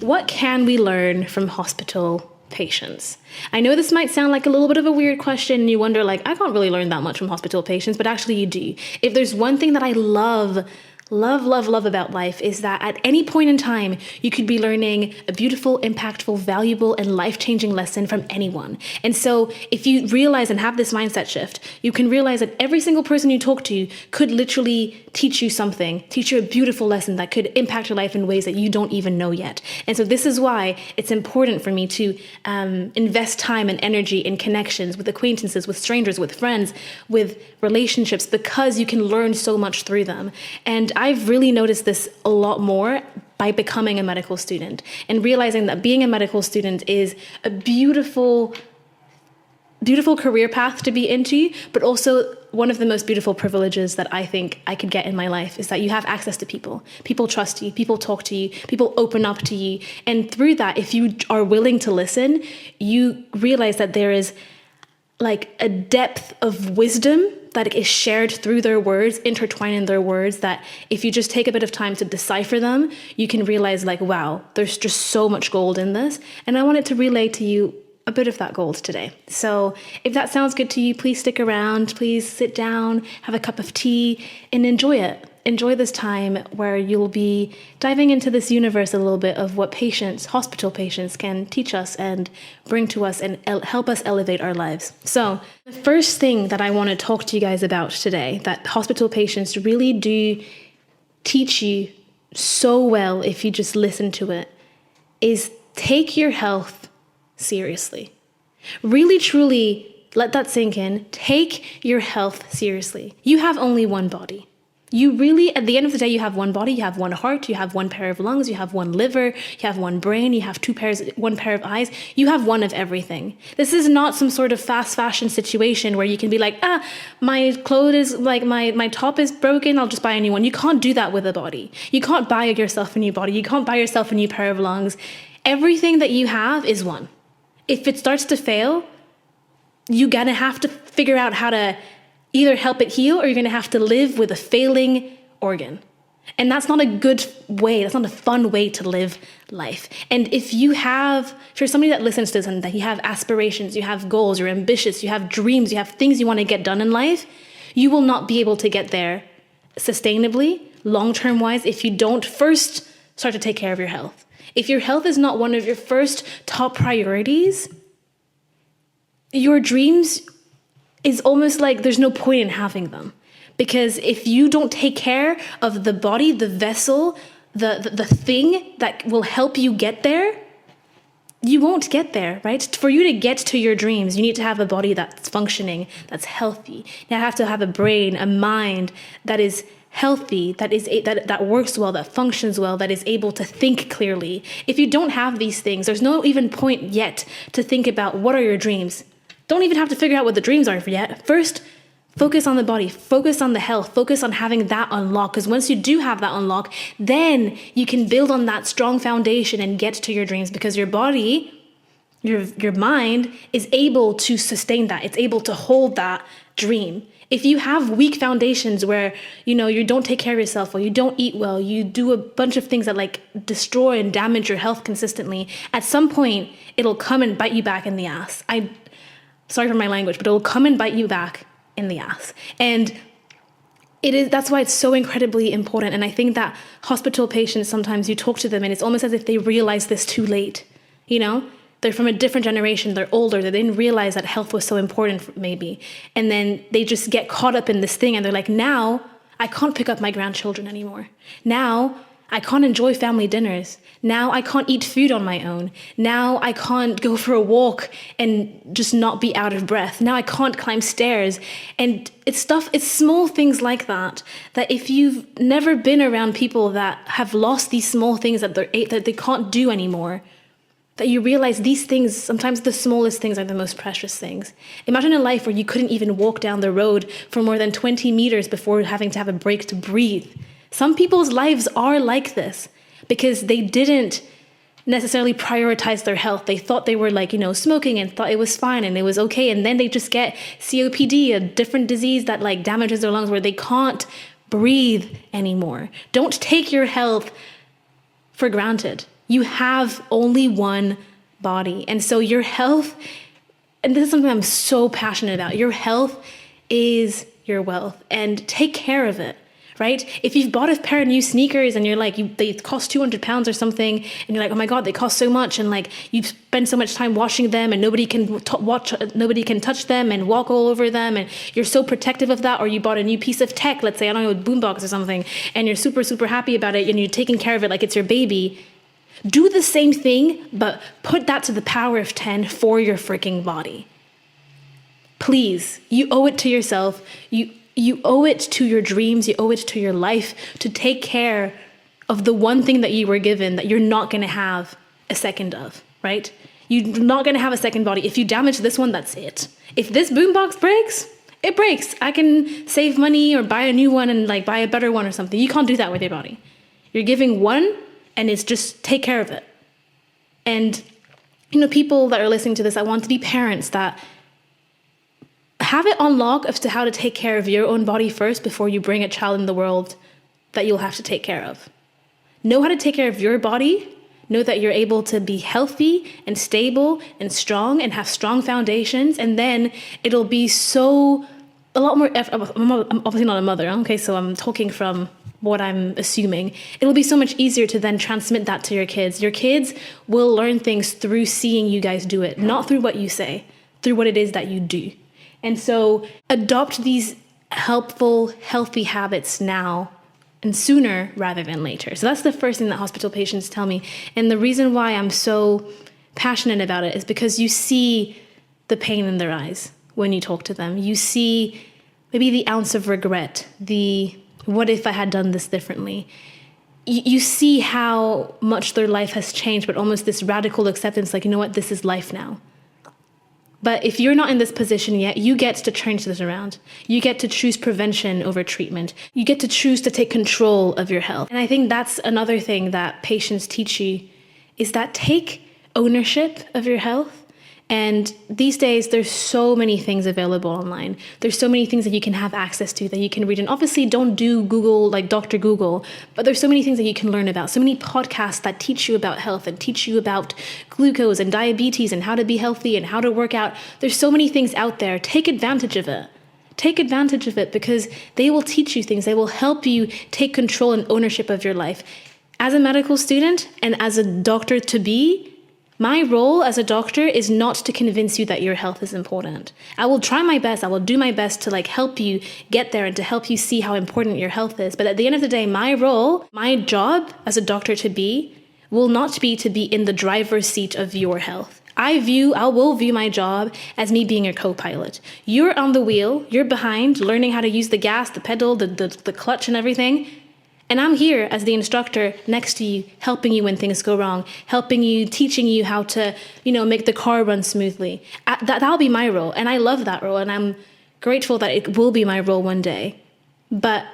what can we learn from hospital patients? I know this might sound like a little bit of a weird question, and you wonder, like, I can't really learn that much from hospital patients, but actually you do. If there's one thing that I love about life, is that at any point in time, you could be learning a beautiful, impactful, valuable, and life-changing lesson from anyone. And so if you realize and have this mindset shift, you can realize that every single person you talk to could literally teach you something, teach you a beautiful lesson that could impact your life in ways that you don't even know yet. And so this is why it's important for me to invest time and energy in connections with acquaintances, with strangers, with friends, with relationships, because you can learn so much through them. And I've really noticed this a lot more by becoming a medical student and realizing that being a medical student is a beautiful career path to be into, but also one of the most beautiful privileges that I think I could get in my life is that you have access to people. People trust you, people talk to you, people open up to you. And through that, if you are willing to listen, you realize that there is like a depth of wisdom that is shared through their words, intertwined in their words, that if you just take a bit of time to decipher them, you can realize, like, wow, there's just so much gold in this. And I wanted to relay to you a bit of that gold today. So if that sounds good to you, please stick around, please sit down, have a cup of tea, and enjoy it. Enjoy this time where you'll be diving into this universe a little bit of what patients, hospital patients, can teach us and bring to us and help us elevate our lives. So the first thing that I want to talk to you guys about today, that hospital patients really do teach you so well if you just listen to it, is take your health seriously. Really, truly, let that sink in. Take your health seriously. You have only one body. You really, at the end of the day, you have one body, you have one heart, you have one pair of lungs, you have one liver, you have one brain, you have one pair of eyes. You have one of everything. This is not some sort of fast fashion situation where you can be like, my clothes is like, my top is broken, I'll just buy a new one. You can't do that with a body. You can't buy yourself a new body. You can't buy yourself a new pair of lungs. Everything that you have is one. If it starts to fail, you're gonna have to figure out how to either help it heal, or you're going to have to live with a failing organ. And that's not a good way. That's not a fun way to live life. And if you're somebody that listens to this and that you have aspirations, you have goals, you're ambitious, you have dreams, you have things you want to get done in life, you will not be able to get there sustainably, long-term wise, if you don't first start to take care of your health. If your health is not one of your first top priorities, your dreams is almost like there's no point in having them. Because if you don't take care of the body, the vessel, the thing that will help you get there, you won't get there, right? For you to get to your dreams, you need to have a body that's functioning, that's healthy. You have to have a brain, a mind that is healthy, that works well, that functions well, that is able to think clearly. If you don't have these things, there's no even point yet to think about what are your dreams. Don't even have to figure out what the dreams are yet. First, focus on the body, focus on the health, focus on having that unlock. Because once you do have that unlock, then you can build on that strong foundation and get to your dreams, because your body, your mind is able to sustain that. It's able to hold that dream. If you have weak foundations where, you don't take care of yourself, or you don't eat well, you do a bunch of things that like destroy and damage your health consistently, at some point, it'll come and bite you back in the ass. Sorry for my language, but it will come and bite you back in the ass. And that's why it's so incredibly important. And I think that hospital patients, sometimes you talk to them and it's almost as if they realize this too late. They're from a different generation, they're older, they didn't realize that health was so important maybe. And then they just get caught up in this thing and they're like, now I can't pick up my grandchildren anymore. Now I can't enjoy family dinners. Now I can't eat food on my own. Now I can't go for a walk and just not be out of breath. Now I can't climb stairs. And it's small things like that if you've never been around people that have lost these small things that they can't do anymore, that you realize these things, sometimes the smallest things are the most precious things. Imagine a life where you couldn't even walk down the road for more than 20 meters before having to have a break to breathe. Some people's lives are like this because they didn't necessarily prioritize their health. They thought they were smoking and thought it was fine and it was okay. And then they just get COPD, a different disease that damages their lungs where they can't breathe anymore. Don't take your health for granted. You have only one body. And so your health, and this is something I'm so passionate about, your health is your wealth, and take care of it, right? If you've bought a pair of new sneakers and you're like, they cost 200 pounds or something, and you're like, oh my God, they cost so much. And like, you've spent so much time washing them and nobody can touch them and walk all over them. And you're so protective of that. Or you bought a new piece of tech, let's say, I don't know, a boombox or something, and you're super, super happy about it and you're taking care of it like it's your baby. Do the same thing, but put that to the power of 10 for your freaking body. Please, you owe it to yourself. You owe it to your dreams. You owe it to your life to take care of the one thing that you were given that you're not going to have a second of, right? You're not going to have a second body. If you damage this one, that's it. If this boombox breaks, it breaks. I can save money or buy a new one and like buy a better one or something. You can't do that with your body. You're giving one, and it's just take care of it. And, people that are listening to this, I want to be parents that have it on lock as to how to take care of your own body first before you bring a child in the world that you'll have to take care of. Know how to take care of your body. Know that you're able to be healthy and stable and strong and have strong foundations. And then it'll be a lot more, I'm obviously not a mother, okay? So I'm talking from what I'm assuming. It'll be so much easier to then transmit that to your kids. Your kids will learn things through seeing you guys do it, not through what you say, through what it is that you do. And so adopt these helpful, healthy habits now and sooner rather than later. So that's the first thing that hospital patients tell me. And the reason why I'm so passionate about it is because you see the pain in their eyes when you talk to them. You see maybe the ounce of regret, the what if I had done this differently? You see how much their life has changed, but almost this radical acceptance, like, you know what, this is life now. But if you're not in this position yet, you get to change this around. You get to choose prevention over treatment. You get to choose to take control of your health. And I think that's another thing that patients teach you, is that take ownership of your health. And these days, there's so many things available online. There's so many things that you can have access to, that you can read. And obviously, don't do Google like Dr. Google, but there's so many things that you can learn about. So many podcasts that teach you about health and teach you about glucose and diabetes and how to be healthy and how to work out. There's so many things out there. Take advantage of it. Take advantage of it, because they will teach you things. They will help you take control and ownership of your life. As a medical student and as a doctor to be, my role as a doctor is not to convince you that your health is important. I will try my best. I will do my best to help you get there and to help you see how important your health is. But at the end of the day, my role, my job as a doctor to be, will not be to be in the driver's seat of your health. I will view my job as me being a co-pilot. You're on the wheel, you're behind, learning how to use the gas, the pedal, the clutch and everything. And I'm here as the instructor next to you, helping you when things go wrong, helping you, teaching you how to, make the car run smoothly. That'll be my role. And I love that role. And I'm grateful that it will be my role one day. But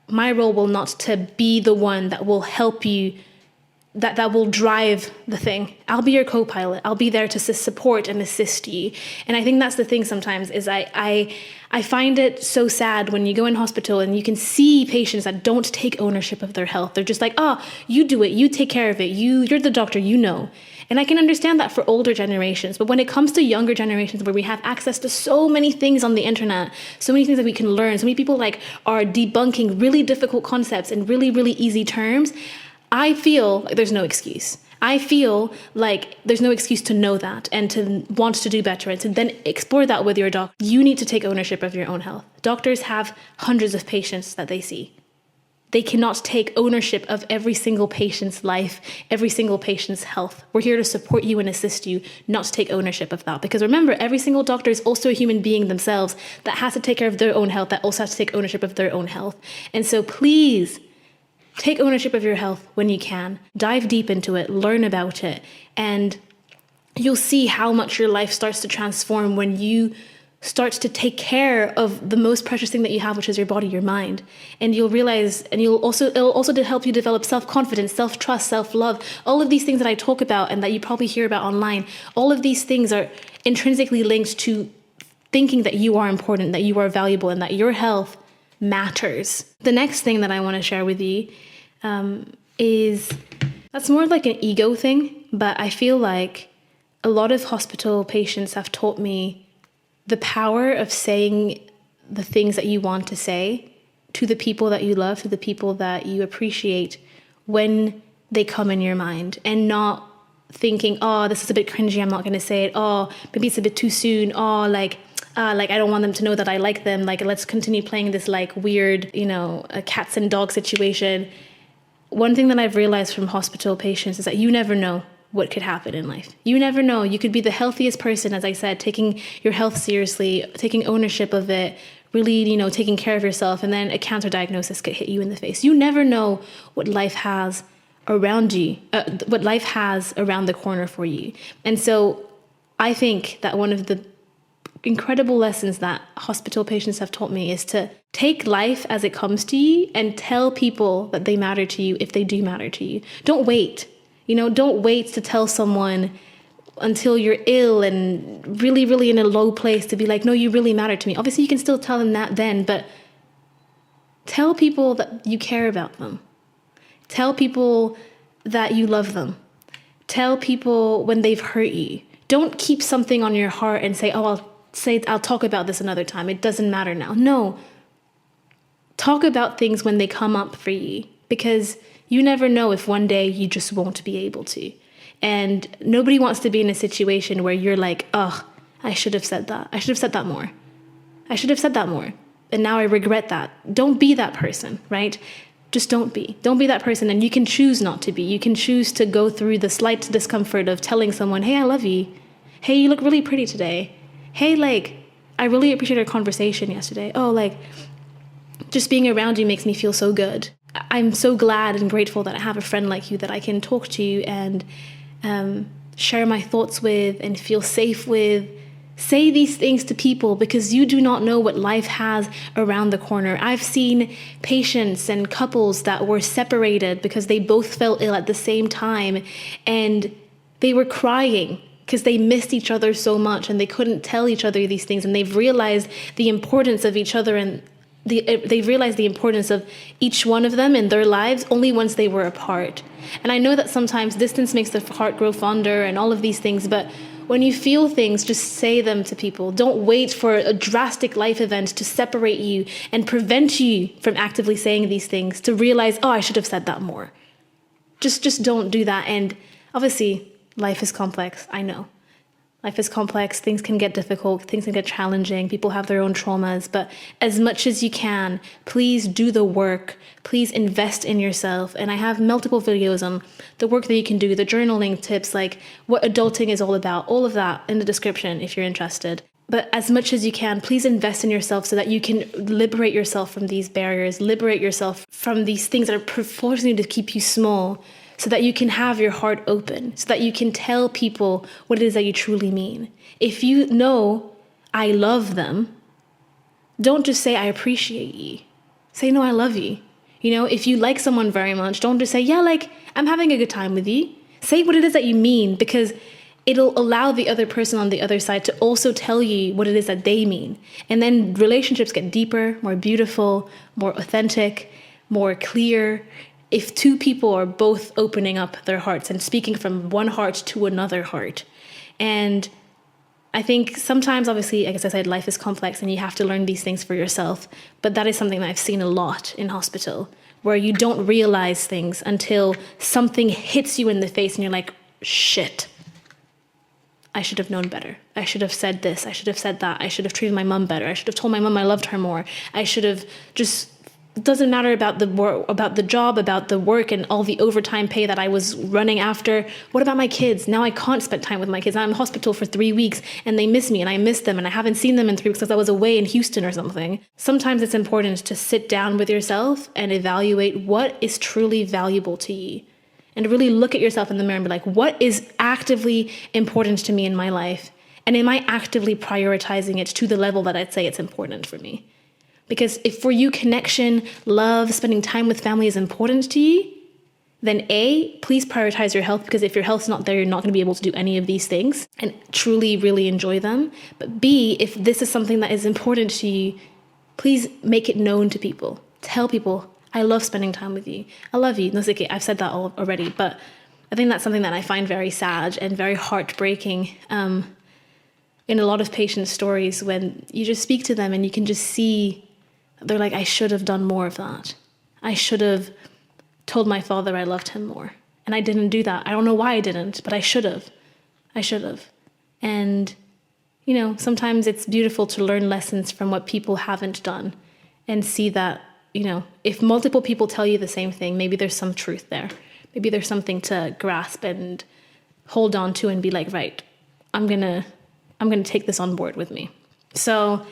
my role will not to be the one that will help you, that will drive the thing. I'll be your co-pilot. I'll be there to support and assist you. And I think that's the thing sometimes is I find it so sad when you go in hospital and you can see patients that don't take ownership of their health. They're just like, oh, you do it. You take care of it. You're the doctor, And I can understand that for older generations. But when it comes to younger generations where we have access to so many things on the internet, so many things that we can learn, so many people are debunking really difficult concepts in really, really easy terms, I feel like there's no excuse. I feel like there's no excuse to know that and to want to do better and to then explore that with your doctor. You need to take ownership of your own health. Doctors have hundreds of patients that they see. They cannot take ownership of every single patient's life, every single patient's health. We're here to support you and assist you, not to take ownership of that. Because remember, every single doctor is also a human being themselves that has to take care of their own health, that also has to take ownership of their own health. And so please, take ownership of your health when you can. Dive deep into it, learn about it, and you'll see how much your life starts to transform when you start to take care of the most precious thing that you have, which is your body, your mind. And you'll realize, and it'll also help you develop self-confidence, self-trust, self-love. All of these things that I talk about and that you probably hear about online, all of these things are intrinsically linked to thinking that you are important, that you are valuable, and that your health matters. The next thing that I want to share with you is That's more like an ego thing, but I feel like a lot of hospital patients have taught me the power of saying the things that you want to say to the people that you love, to the people that you appreciate when they come in your mind, and not thinking, oh, this is a bit cringy, I'm not going to say it. Oh, maybe it's a bit too soon. Oh, like I don't want them to know that I like them. Like, let's continue playing this like weird, a cats and dogs situation. One thing that I've realized from hospital patients is that you never know what could happen in life. You never know. You could be the healthiest person, as I said, taking your health seriously, taking ownership of it, really, taking care of yourself, and then a cancer diagnosis could hit you in the face. You never know what life has around you, what life has around the corner for you. And so I think that one of the incredible lessons that hospital patients have taught me is to take life as it comes to you and tell people that they matter to you if they do matter to you. Don't wait. Don't wait to tell someone until you're ill and really, really in a low place to be like, no, you really matter to me. Obviously, you can still tell them that then, but tell people that you care about them. Tell people that you love them. Tell people when they've hurt you. Don't keep something on your heart and say, oh, I'll talk about this another time. It doesn't matter now. No. Talk about things when they come up for you, because you never know if one day you just won't be able to. And nobody wants to be in a situation where you're like, oh, I should have said that. I should have said that more. I should have said that more. And now I regret that. Don't be that person, right? Just don't be. Don't be that person. And you can choose not to be. You can choose to go through the slight discomfort of telling someone, hey, I love you. Hey, you look really pretty today. Hey, I really appreciated our conversation yesterday. Oh, just being around you makes me feel so good. I'm so glad and grateful that I have a friend like you that I can talk to and share my thoughts with and feel safe with. Say these things to people, because you do not know what life has around the corner. I've seen patients and couples that were separated because they both fell ill at the same time, and they were crying because they missed each other so much and they couldn't tell each other these things, and they've realized the importance of each other, and they realized the importance of each one of them in their lives only once they were apart. And I know that sometimes distance makes the heart grow fonder and all of these things, but when you feel things, just say them to people. Don't wait for a drastic life event to separate you and prevent you from actively saying these things, to realize, oh, I should have said that more. Just don't do that. And obviously, life is complex. I know. Life is complex. Things can get difficult. Things can get challenging. People have their own traumas. But as much as you can, please do the work. Please invest in yourself. And I have multiple videos on the work that you can do, the journaling tips, like what adulting is all about, all of that in the description if you're interested. But as much as you can, please invest in yourself so that you can liberate yourself from these barriers, liberate yourself from these things that are forcing you to keep you small, so that you can have your heart open, so that you can tell people what it is that you truly mean. If you know, I love them, don't just say, I appreciate you. Say, no, I love you. If you like someone very much, don't just say, yeah, I'm having a good time with you. Say what it is that you mean, because it'll allow the other person on the other side to also tell you what it is that they mean. And then relationships get deeper, more beautiful, more authentic, more clear, if two people are both opening up their hearts and speaking from one heart to another heart. And I think sometimes, obviously, like I said, life is complex and you have to learn these things for yourself. But that is something that I've seen a lot in hospital, where you don't realize things until something hits you in the face and you're like, shit, I should have known better. I should have said this. I should have said that. I should have treated my mom better. I should have told my mom I loved her more. I should have just... It doesn't matter about the work, about the job, about the work and all the overtime pay that I was running after. What about my kids? Now I can't spend time with my kids. I'm in hospital for 3 weeks and they miss me and I miss them and I haven't seen them in 3 weeks because I was away in Houston or something. Sometimes it's important to sit down with yourself and evaluate what is truly valuable to you, and really look at yourself in the mirror and be like, what is actively important to me in my life? And am I actively prioritizing it to the level that I'd say it's important for me? Because if for you connection, love, spending time with family is important to you, then A, please prioritize your health, because if your health's not there, you're not going to be able to do any of these things and truly, really enjoy them. But B, if this is something that is important to you, please make it known to people. Tell people, I love spending time with you. I love you. No, it's okay, I've said that already, but I think that's something that I find very sad and very heartbreaking in a lot of patients' stories, when you just speak to them and you can just see they're like, I should have done more of that. I should have told my father I loved him more. And I didn't do that. I don't know why I didn't, but I should have. I should have. And, you know, sometimes it's beautiful to learn lessons from what people haven't done and see that, you know, if multiple people tell you the same thing, maybe there's some truth there. Maybe there's something to grasp and hold on to and be like, right, I'm gonna take this on board with me. So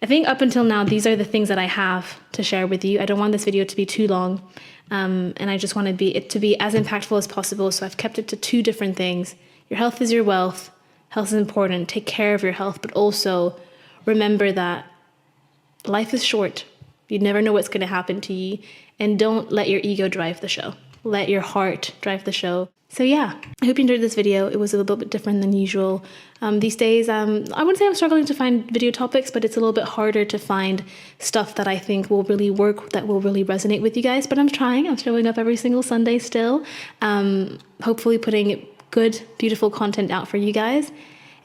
I think up until now, these are the things that I have to share with you. I don't want this video to be too long. And I just want it to be as impactful as possible. So I've kept it to 2 different things. Your health is your wealth. Health is important. Take care of your health, but also remember that life is short. You never know what's going to happen to you. And don't let your ego drive the show. Let your heart drive the show. So yeah, I hope you enjoyed this video. It was a little bit different than usual. These days, I wouldn't say I'm struggling to find video topics, but it's a little bit harder to find stuff that I think will really work, that will really resonate with you guys. But I'm trying. I'm showing up every single Sunday still. Hopefully putting good, beautiful content out for you guys.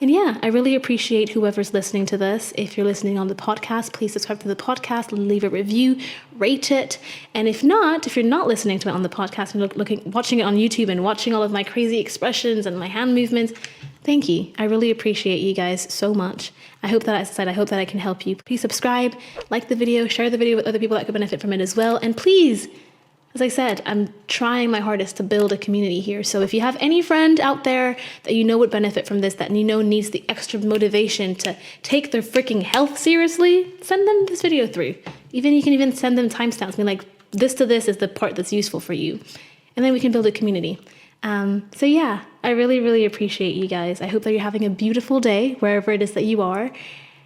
And yeah, I really appreciate whoever's listening to this. If you're listening on the podcast, please subscribe to the podcast, leave a review, rate it. And if you're not listening to it on the podcast and watching it on YouTube and watching all of my crazy expressions and my hand movements, thank you. I really appreciate you guys so much. I hope that I can help you. Please subscribe, like the video, share the video with other people that could benefit from it as well. And please, as I said, I'm trying my hardest to build a community here. So if you have any friend out there that you know would benefit from this, that you know needs the extra motivation to take their freaking health seriously, send them this video through. You can even send them timestamps, be like, this to this is the part that's useful for you. And then we can build a community. So yeah, I really, really appreciate you guys. I hope that you're having a beautiful day, wherever it is that you are.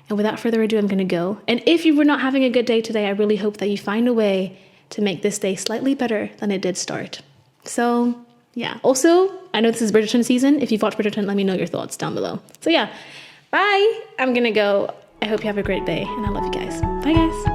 And without further ado, I'm going to go. And if you were not having a good day today, I really hope that you find a way to make this day slightly better than it did start. So yeah, also, I know this is Bridgerton season. If you've watched Bridgerton, let me know your thoughts down below. So yeah, bye. I'm gonna go. I hope you have a great day and I love you guys. Bye guys.